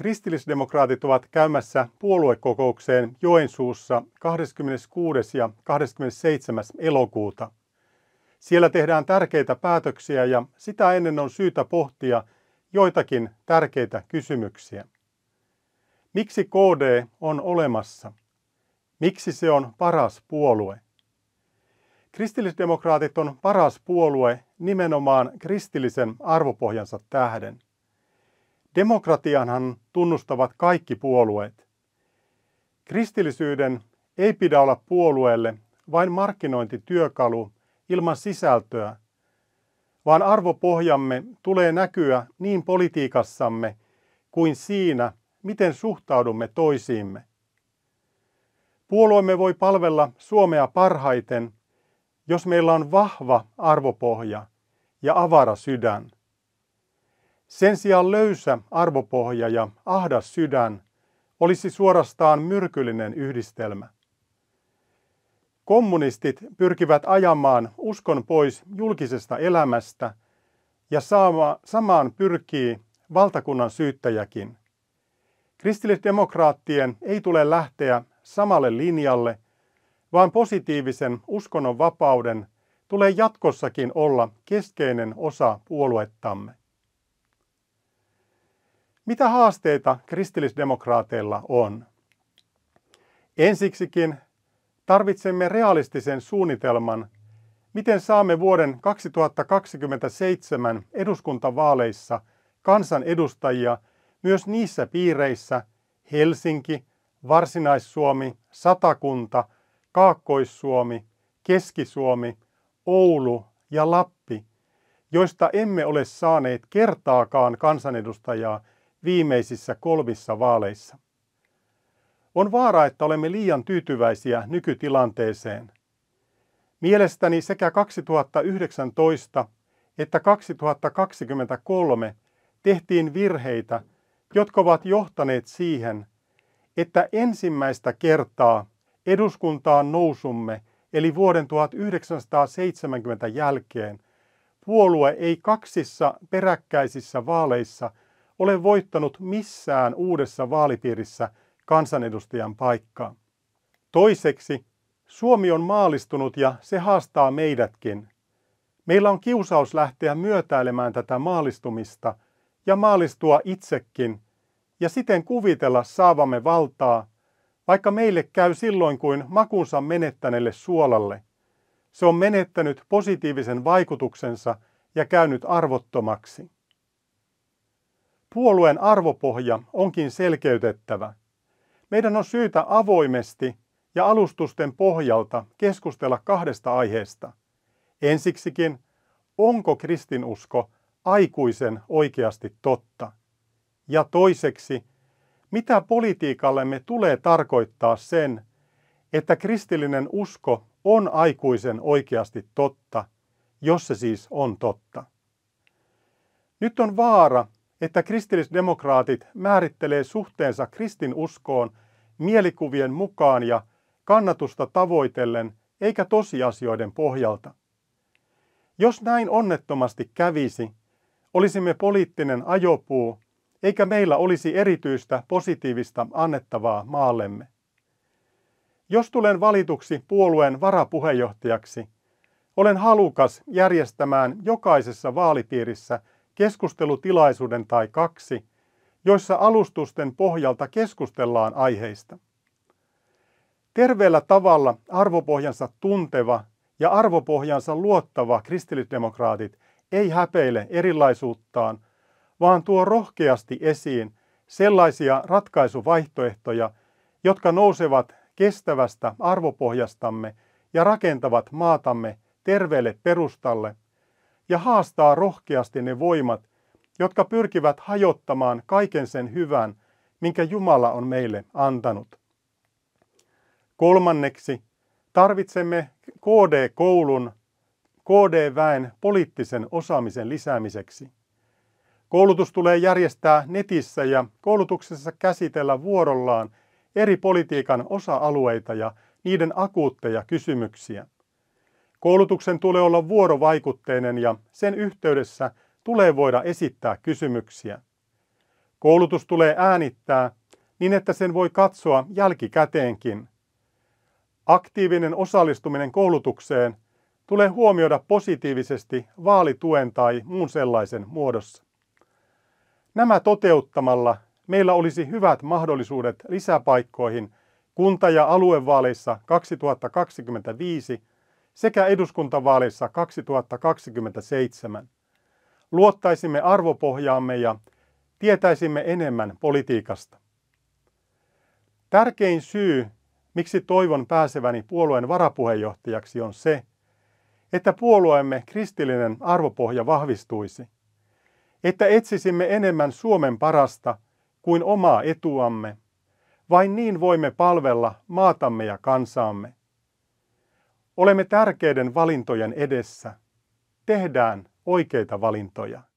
Kristillisdemokraatit ovat käymässä puoluekokoukseen Joensuussa 26. ja 27. elokuuta. Siellä tehdään tärkeitä päätöksiä ja sitä ennen on syytä pohtia joitakin tärkeitä kysymyksiä. Miksi KD on olemassa? Miksi se on paras puolue? Kristillisdemokraatit on paras puolue nimenomaan kristillisen arvopohjansa tähden. Demokratianhan tunnustavat kaikki puolueet. Kristillisyyden ei pidä olla puolueelle vain markkinointityökalu ilman sisältöä, vaan arvopohjamme tulee näkyä niin politiikassamme kuin siinä, miten suhtaudumme toisiimme. Puolueemme voi palvella Suomea parhaiten, jos meillä on vahva arvopohja ja avara sydän. Sen sijaan löysä arvopohja ja ahdas sydän olisi suorastaan myrkyllinen yhdistelmä. Kommunistit pyrkivät ajamaan uskon pois julkisesta elämästä ja samaan pyrkii valtakunnan syyttäjäkin. Kristillisdemokraattien ei tule lähteä samalle linjalle, vaan positiivisen uskonnonvapauden tulee jatkossakin olla keskeinen osa puoluettamme. Mitä haasteita kristillisdemokraateilla on? Ensiksikin tarvitsemme realistisen suunnitelman, miten saamme vuoden 2027 eduskuntavaaleissa kansanedustajia myös niissä piireissä Helsinki, Varsinais-Suomi, Satakunta, Kaakkois-Suomi, Keski-Suomi, Oulu ja Lappi, joista emme ole saaneet kertaakaan kansanedustajaa viimeisissä 3 vaaleissa. On vaara, että olemme liian tyytyväisiä nykytilanteeseen. Mielestäni sekä 2019 että 2023 tehtiin virheitä, jotka ovat johtaneet siihen, että ensimmäistä kertaa eduskuntaan nousumme, eli vuoden 1970 jälkeen, puolue ei 2 peräkkäisissä vaaleissa ole voittanut missään uudessa vaalipiirissä kansanedustajan paikkaa. Toiseksi, Suomi on maallistunut ja se haastaa meidätkin. Meillä on kiusaus lähteä myötäilemään tätä maallistumista ja maallistua itsekin ja siten kuvitella saavamme valtaa, vaikka meille käy silloin kuin makunsa menettäneelle suolalle. Se on menettänyt positiivisen vaikutuksensa ja käynyt arvottomaksi. Puolueen arvopohja onkin selkeytettävä. Meidän on syytä avoimesti ja alustusten pohjalta keskustella 2 aiheesta. Ensiksikin, onko kristinusko aikuisen oikeasti totta? Ja toiseksi, mitä politiikallemme tulee tarkoittaa sen, että kristillinen usko on aikuisen oikeasti totta, jos se siis on totta? Nyt on vaara, että kristillisdemokraatit määrittelee suhteensa kristinuskoon mielikuvien mukaan ja kannatusta tavoitellen, eikä tosiasioiden pohjalta. Jos näin onnettomasti kävisi, olisimme poliittinen ajopuu, eikä meillä olisi erityistä positiivista annettavaa maallemme. Jos tulen valituksi puolueen varapuheenjohtajaksi, olen halukas järjestämään jokaisessa vaalipiirissä keskustelutilaisuuden tai 2, joissa alustusten pohjalta keskustellaan aiheista. Terveellä tavalla arvopohjansa tunteva ja arvopohjansa luottava kristillisdemokraatit ei häpeile erilaisuuttaan, vaan tuo rohkeasti esiin sellaisia ratkaisuvaihtoehtoja, jotka nousevat kestävästä arvopohjastamme ja rakentavat maatamme terveelle perustalle, ja haastaa rohkeasti ne voimat, jotka pyrkivät hajottamaan kaiken sen hyvän, minkä Jumala on meille antanut. Kolmanneksi, tarvitsemme KD-koulun KD-väen poliittisen osaamisen lisäämiseksi. Koulutus tulee järjestää netissä ja koulutuksessa käsitellä vuorollaan eri politiikan osa-alueita ja niiden akuutteja kysymyksiä. Koulutuksen tulee olla vuorovaikutteinen ja sen yhteydessä tulee voida esittää kysymyksiä. Koulutus tulee äänittää niin, että sen voi katsoa jälkikäteenkin. Aktiivinen osallistuminen koulutukseen tulee huomioida positiivisesti vaalituen tai muun sellaisen muodossa. Nämä toteuttamalla meillä olisi hyvät mahdollisuudet lisäpaikkoihin kunta- ja aluevaaleissa 2025 sekä eduskuntavaaleissa 2027. Luottaisimme arvopohjaamme ja tietäisimme enemmän politiikasta. Tärkein syy, miksi toivon pääseväni puolueen varapuheenjohtajaksi, on se, että puolueemme kristillinen arvopohja vahvistuisi, että etsisimme enemmän Suomen parasta kuin omaa etuamme. Vain niin voimme palvella maatamme ja kansaamme. Olemme tärkeiden valintojen edessä. Tehdään oikeita valintoja.